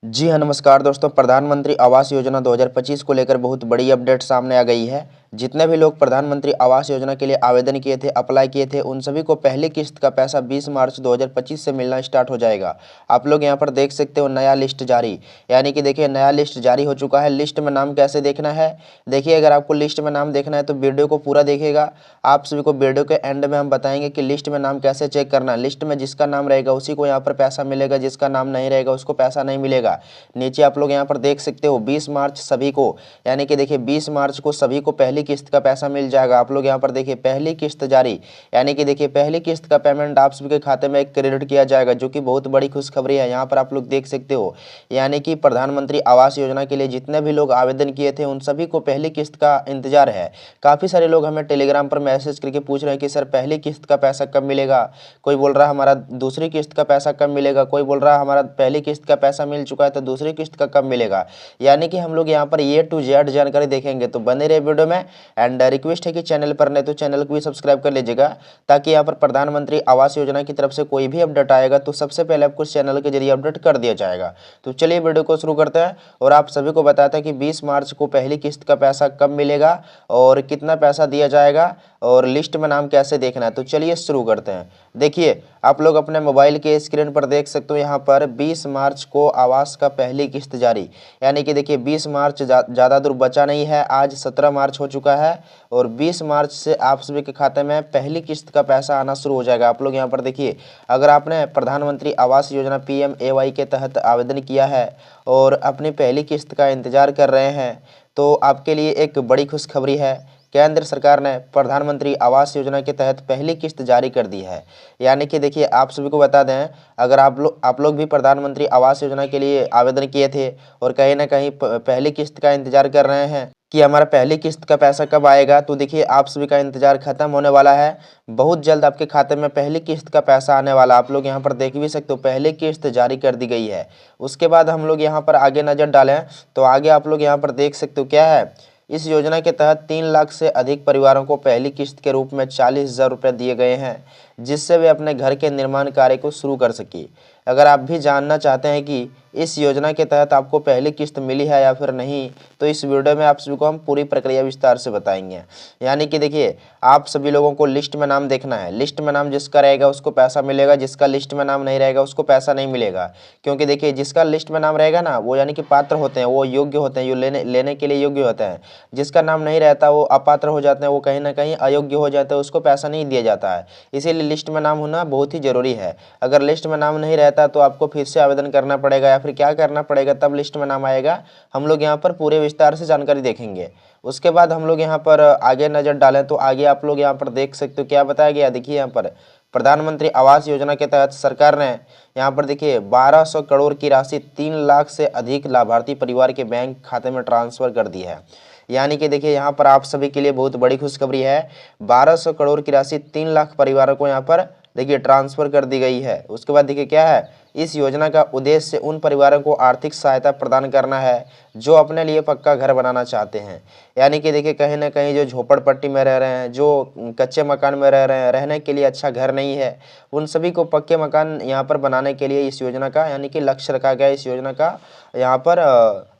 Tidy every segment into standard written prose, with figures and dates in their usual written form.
जी हाँ, नमस्कार दोस्तों। प्रधानमंत्री आवास योजना 2025 को लेकर बहुत बड़ी अपडेट सामने आ गई है। जितने भी लोग प्रधानमंत्री आवास योजना के लिए आवेदन किए थे, अप्लाई किए थे, उन सभी को पहली किस्त का पैसा 20 मार्च 2025 से मिलना स्टार्ट हो जाएगा। आप लोग यहाँ पर देख सकते हो नया लिस्ट जारी, यानी कि देखिए नया लिस्ट जारी हो चुका है। लिस्ट में नाम कैसे देखना है, देखिए अगर आपको लिस्ट में नाम देखना है तो वीडियो को पूरा देखिएगा। आप सभी को वीडियो के एंड में हम बताएंगे कि लिस्ट में नाम कैसे चेक करना है। लिस्ट में जिसका नाम रहेगा उसी को यहाँ पर पैसा मिलेगा, जिसका नाम नहीं रहेगा उसको पैसा नहीं मिलेगा। नीचे आप लोग यहाँ पर देख सकते हो 20 मार्च सभी को, यानी कि देखिए 20 मार्च को सभी को पहली किस्त का पैसा मिल जाएगा। आप लोग यहाँ पर देखिए पहली किस्त जारी, यानी कि देखिए पहली किस्त का पेमेंट आप सभी के खाते में क्रेडिट किया जाएगा, जो कि बहुत बड़ी खुशखबरी है। यहाँ पर आप लोग देख सकते हो, यानी कि प्रधानमंत्री आवास योजना के लिए जितने भी लोग आवेदन किए थे उन सभी को पहली किस्त का इंतजार है। काफ़ी सारे लोग हमें टेलीग्राम पर मैसेज करके पूछ रहे हैं कि सर पहली किस्त का पैसा कब मिलेगा। कोई बोल रहा है हमारा दूसरी किस्त का पैसा कब मिलेगा, कोई बोल रहा है हमारा पहली किस्त का पैसा मिल चुका है तो दूसरी किस्त का कब मिलेगा। यानी कि हम लोग यहाँ पर ए टू जेड जानकारी देखेंगे, तो बने रहे वीडियो में। एंड रिक्वेस्ट है कि चैनल पर नहीं तो चैनल को भी सब्सक्राइब कर लीजिएगा, ताकि यहाँ पर प्रधानमंत्री आवास योजना की तरफ से कोई भी अपडेट आएगा तो सबसे पहले आपको चैनल के जरिए अपडेट कर दिया जाएगा। तो चलिए वीडियो को शुरू करते हैं और आप सभी को बताते हैं कि 20 मार्च को पहली किस्त का पैसा कब मिलेगा और कितना पैसा दिया जाएगा और लिस्ट में नाम कैसे देखना है। तो चलिए शुरू करते हैं। देखिए आप लोग अपने मोबाइल के स्क्रीन पर देख सकते हो, यहाँ पर 20 मार्च को आवास का पहली किस्त जारी, यानी कि देखिए 20 मार्च ज़्यादा दूर बचा नहीं है। आज 17 मार्च हो चुका है और 20 मार्च से आप सभी के खाते में पहली किस्त का पैसा आना शुरू हो जाएगा। आप लोग यहाँ पर देखिए, अगर आपने प्रधानमंत्री आवास योजना PMAY के तहत आवेदन किया है और अपनी पहली किस्त का इंतजार कर रहे हैं तो आपके लिए एक बड़ी खुशखबरी है। केंद्र सरकार ने प्रधानमंत्री आवास योजना के तहत पहली किस्त जारी कर दी है। यानी कि देखिए आप सभी को बता दें, अगर आप लोग भी प्रधानमंत्री आवास योजना के लिए आवेदन किए थे और कहीं ना कहीं पहली किस्त का इंतजार कर रहे हैं कि हमारा पहली किस्त का पैसा कब आएगा, तो देखिए आप सभी का इंतजार खत्म होने वाला है। बहुत जल्द आपके खाते में पहली किस्त का पैसा आने वाला। आप लोग यहाँ पर देख भी सकते हो, पहली किस्त जारी कर दी गई है। उसके बाद हम लोग यहाँ पर आगे नज़र डालें तो आगे आप लोग यहाँ पर देख सकते हो क्या है। इस योजना के तहत 3 लाख से अधिक परिवारों को पहली किस्त के रूप में 40,000 रुपये दिए गए हैं, जिससे वे अपने घर के निर्माण कार्य को शुरू कर सके। अगर आप भी जानना चाहते हैं कि इस योजना के तहत आपको पहली किस्त मिली है या फिर नहीं, तो इस वीडियो में आप सभी को हम पूरी प्रक्रिया विस्तार से बताएंगे। यानी कि देखिए आप सभी लोगों को लिस्ट में नाम देखना है। लिस्ट में नाम जिसका रहेगा उसको पैसा मिलेगा, जिसका लिस्ट में नाम नहीं रहेगा उसको पैसा नहीं मिलेगा। क्योंकि देखिए जिसका लिस्ट में नाम रहेगा ना, वो यानी कि पात्र होते हैं, वो योग्य होते हैं, जो लेने के लिए योग्य होते हैं। जिसका नाम नहीं रहता वो अपात्र हो जाते हैं, वो कहीं ना कहीं अयोग्य हो जाते हैं, उसको पैसा नहीं दिया जाता है। इसीलिए लिस्ट में नाम होना बहुत ही जरूरी है। अगर लिस्ट में नाम नहीं रहता तो आपको फिर से आवेदन करना पड़ेगा या फिर क्या करना पड़ेगा, तब लिस्ट में नाम आएगा। हम लोग यहाँ पर पूरे विस्तार से जानकारी देखेंगे। उसके बाद हम लोग यहाँ पर आगे नजर डालें तो आगे आप लोग यहाँ पर देख सकते हो क्या बताया गया। देखिए यहाँ पर प्रधानमंत्री आवास योजना के तहत सरकार ने यहाँ पर देखिए 1200 करोड़ की राशि 3 लाख से अधिक लाभार्थी परिवार के बैंक खाते में ट्रांसफर कर दी है। यानी कि देखिए यहाँ पर आप सभी के लिए बहुत बड़ी खुशखबरी है। 1200 करोड़ की राशि 3 लाख परिवारों को यहाँ पर देखिए ट्रांसफर कर दी गई है। उसके बाद देखिए क्या है, इस योजना का उद्देश्य उन परिवारों को आर्थिक सहायता प्रदान करना है जो अपने लिए पक्का घर बनाना चाहते हैं। यानी कि देखिए कहीं ना कहीं जो झोपड़पट्टी में रह रहे हैं, जो कच्चे मकान में रह रहे हैं, रहने के लिए अच्छा घर नहीं है, उन सभी को पक्के मकान यहाँ पर बनाने के लिए इस योजना का यानी कि लक्ष्य रखा गया। इस योजना का यहाँ पर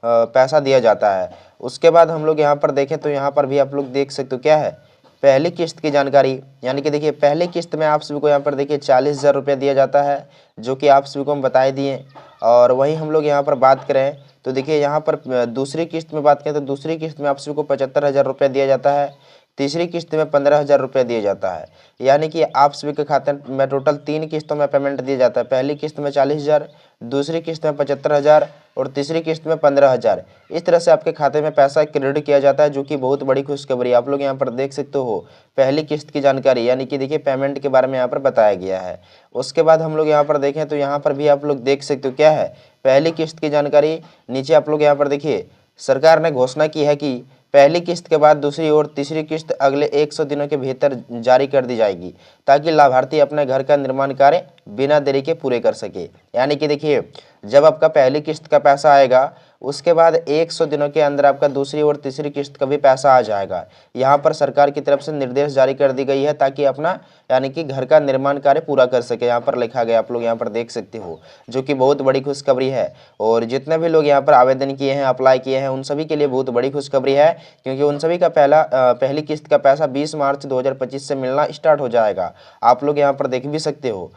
पैसा दिया जाता है। उसके बाद हम लोग यहाँ पर देखें तो यहाँ पर भी आप लोग देख सकते हो क्या है, पहली किस्त की जानकारी। यानी कि देखिए पहली किस्त में आप सभी को यहाँ पर देखिए 40,000 रुपये दिया जाता है, जो कि आप सभी को हम बताए दिए। और वही हम लोग यहाँ पर बात करें तो देखिए यहाँ पर दूसरी किस्त में बात करें तो दूसरी किस्त में आप सभी को 75,000 रुपये दिया जाता है। तीसरी किस्त में 15,000 रुपये दिया जाता है। यानी कि आप सभी के खाते में टोटल 3 किस्तों में पेमेंट दिया जाता है। पहली किस्त में 40,000, दूसरी किस्त में 75,000 और तीसरी किस्त में 15,000। इस तरह से आपके खाते में पैसा क्रेडिट किया जाता है, जो कि बहुत बड़ी खुशखबरी। आप लोग यहाँ पर देख सकते हो पहली किस्त की जानकारी, यानी कि देखिए पेमेंट के बारे में यहाँ पर बताया गया है। उसके बाद हम लोग यहाँ पर देखें तो यहाँ पर भी आप लोग देख सकते हो क्या है, पहली किस्त की जानकारी। नीचे आप लोग यहाँ पर देखिए सरकार ने घोषणा की है कि पहली किस्त के बाद दूसरी और तीसरी किस्त अगले 100 दिनों के भीतर जारी कर दी जाएगी, ताकि लाभार्थी अपने घर का निर्माण कार्य बिना देरी के पूरे कर सके। यानी कि देखिए जब आपका पहली किस्त का पैसा आएगा उसके बाद 100 दिनों के अंदर आपका दूसरी और तीसरी किस्त का भी पैसा आ जाएगा। यहाँ पर सरकार की तरफ से निर्देश जारी कर दी गई है ताकि अपना यानी कि घर का निर्माण कार्य पूरा कर सके। यहाँ पर लिखा गया, आप लोग यहाँ पर देख सकते हो, जो कि बहुत बड़ी खुशखबरी है। और जितने भी लोग यहाँ पर आवेदन किए हैं, अप्लाई किए हैं, उन सभी के लिए बहुत बड़ी खुशखबरी है, क्योंकि उन सभी का पहली किस्त का पैसा 20 मार्च 2025 से मिलना स्टार्ट हो जाएगा। आप लोग यहाँ पर देख भी सकते हो।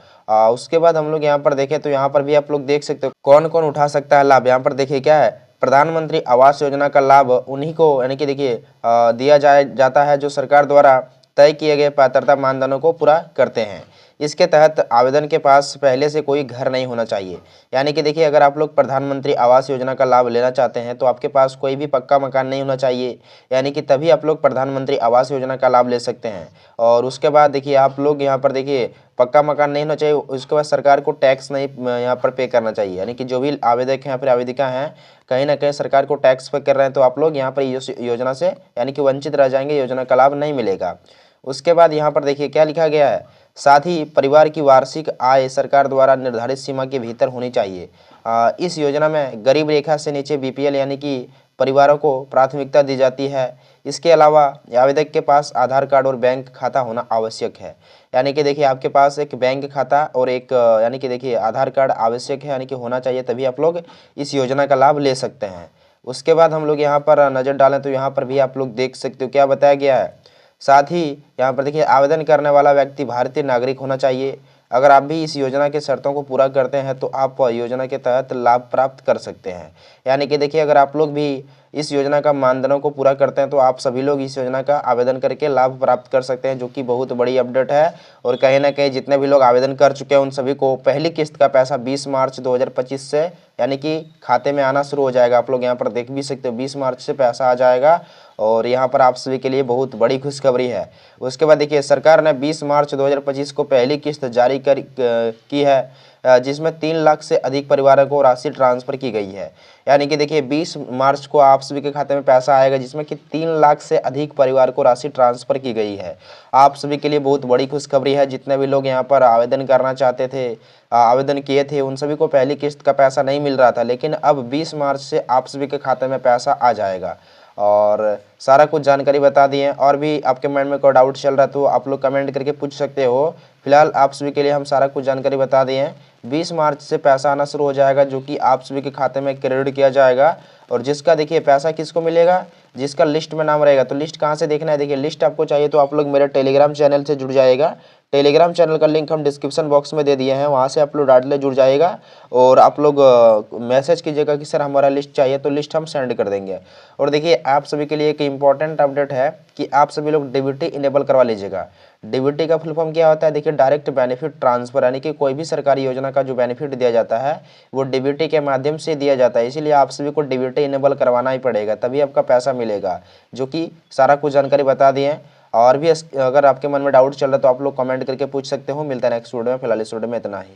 उसके बाद हम लोग यहाँ पर देखें तो यहाँ पर भी आप लोग देख सकते हो कौन कौन उठा सकता है लाभ। यहाँ पर देखिए क्या है, प्रधानमंत्री आवास योजना का लाभ उन्हीं को यानी कि देखिए दिया जाता है जो सरकार द्वारा तय किए गए पात्रता मानदंडों को पूरा करते हैं। इसके तहत आवेदन के पास पहले से कोई घर नहीं होना चाहिए। यानी कि देखिए, अगर आप लोग प्रधानमंत्री आवास योजना का लाभ लेना चाहते हैं तो आपके पास कोई भी पक्का मकान नहीं होना चाहिए, यानी कि तभी आप लोग प्रधानमंत्री आवास योजना का लाभ ले सकते हैं। और उसके बाद देखिए आप लोग यहाँ पर देखिए पक्का मकान नहीं होना चाहिए, उसके बाद सरकार को टैक्स नहीं यहाँ पर पे करना चाहिए। यानी कि जो भी आवेदक हैं या फिर आवेदिका हैं, कहीं ना कहीं सरकार को टैक्स पे कर रहे हैं, तो आप लोग यहाँ पर योजना से यानी कि वंचित रह जाएंगे, योजना का लाभ नहीं मिलेगा। उसके बाद यहाँ पर देखिए क्या लिखा गया है, साथ ही परिवार की वार्षिक आय सरकार द्वारा निर्धारित सीमा के भीतर होनी चाहिए। इस योजना में गरीब रेखा से नीचे बीपीएल यानी कि परिवारों को प्राथमिकता दी जाती है। इसके अलावा आवेदक के पास आधार कार्ड और बैंक खाता होना आवश्यक है। यानी कि देखिए आपके पास एक बैंक खाता और एक यानी कि देखिए आधार कार्ड आवश्यक है, यानी कि होना चाहिए, तभी आप लोग इस योजना का लाभ ले सकते हैं। उसके बाद हम लोग यहाँ पर नज़र डालें तो यहाँ पर भी आप लोग देख सकते हो क्या बताया गया है। साथ ही यहाँ पर देखिए आवेदन करने वाला व्यक्ति भारतीय नागरिक होना चाहिए। अगर आप भी इस योजना के शर्तों को पूरा करते हैं तो आप योजना के तहत लाभ प्राप्त कर सकते हैं। यानी कि देखिए अगर आप लोग भी इस योजना का मानदंडों को पूरा करते हैं तो आप सभी लोग इस योजना का आवेदन करके लाभ प्राप्त कर सकते हैं, जो कि बहुत बड़ी अपडेट है। और कहीं ना कहीं जितने भी लोग आवेदन कर चुके हैं उन सभी को पहली किस्त का पैसा 20 मार्च 2025 से यानी कि खाते में आना शुरू हो जाएगा। आप लोग यहाँ पर देख भी सकते हो 20 मार्च से पैसा आ जाएगा, और यहाँ पर आप सभी के लिए बहुत बड़ी खुशखबरी है। उसके बाद देखिए सरकार ने 20 मार्च 2025 को पहली किस्त जारी की है, जिसमें 3 लाख से अधिक परिवारों को राशि ट्रांसफर की गई है। यानी कि देखिए 20 मार्च को आप सभी के खाते में पैसा आएगा, जिसमें कि 3 लाख से अधिक परिवार को राशि ट्रांसफर की गई है। आप सभी के लिए बहुत बड़ी खुशखबरी है। जितने भी लोग यहाँ पर आवेदन करना चाहते थे, आवेदन किए थे, उन सभी को पहली किस्त का पैसा नहीं मिल रहा था, लेकिन अब 20 मार्च से आप सभी के खाते में पैसा आ जाएगा। और सारा कुछ जानकारी बता दिए। और भी आपके माइंड में कोई डाउट चल रहा है तो आप लोग कमेंट करके पूछ सकते हो। फिलहाल आप सभी के लिए हम सारा कुछ जानकारी बता दिए हैं। 20 मार्च से पैसा आना शुरू हो जाएगा, जो कि आप सभी के खाते में क्रेडिट किया जाएगा। और जिसका देखिए पैसा किसको मिलेगा, जिसका लिस्ट में नाम रहेगा। तो लिस्ट कहाँ से देखना है, देखिए लिस्ट आपको चाहिए तो आप लोग मेरे टेलीग्राम चैनल से जुड़ जाएगा। टेलीग्राम चैनल का लिंक हम डिस्क्रिप्शन बॉक्स में दे दिए हैं, वहाँ से आप लोग डायरेक्टली जुड़ जाएगा। और आप लोग मैसेज कीजिएगा कि सर हमारा लिस्ट चाहिए, तो लिस्ट हम सेंड कर देंगे। और देखिए आप सभी के लिए एक इंपॉर्टेंट अपडेट है कि आप सभी लोग डीबीटी इनेबल करवा लीजिएगा। डीबीटी का फुल फॉर्म क्या होता है, देखिए डायरेक्ट बेनिफिट ट्रांसफर, यानी कि कोई भी सरकारी योजना का जो बेनिफिट दिया जाता है वो डीबीटी के माध्यम से दिया जाता है। इसीलिए आप सभी को डीबीटी इनेबल करवाना ही पड़ेगा, तभी आपका पैसा मिलेगा, जो कि सारा कुछ जानकारी बता दिए। और भी अगर आपके मन में डाउट चल रहा है तो आप लोग कमेंट करके पूछ सकते हो। मिलता है नेक्स्ट वीडियो में, फिलहाल इस वीडियो में इतना ही।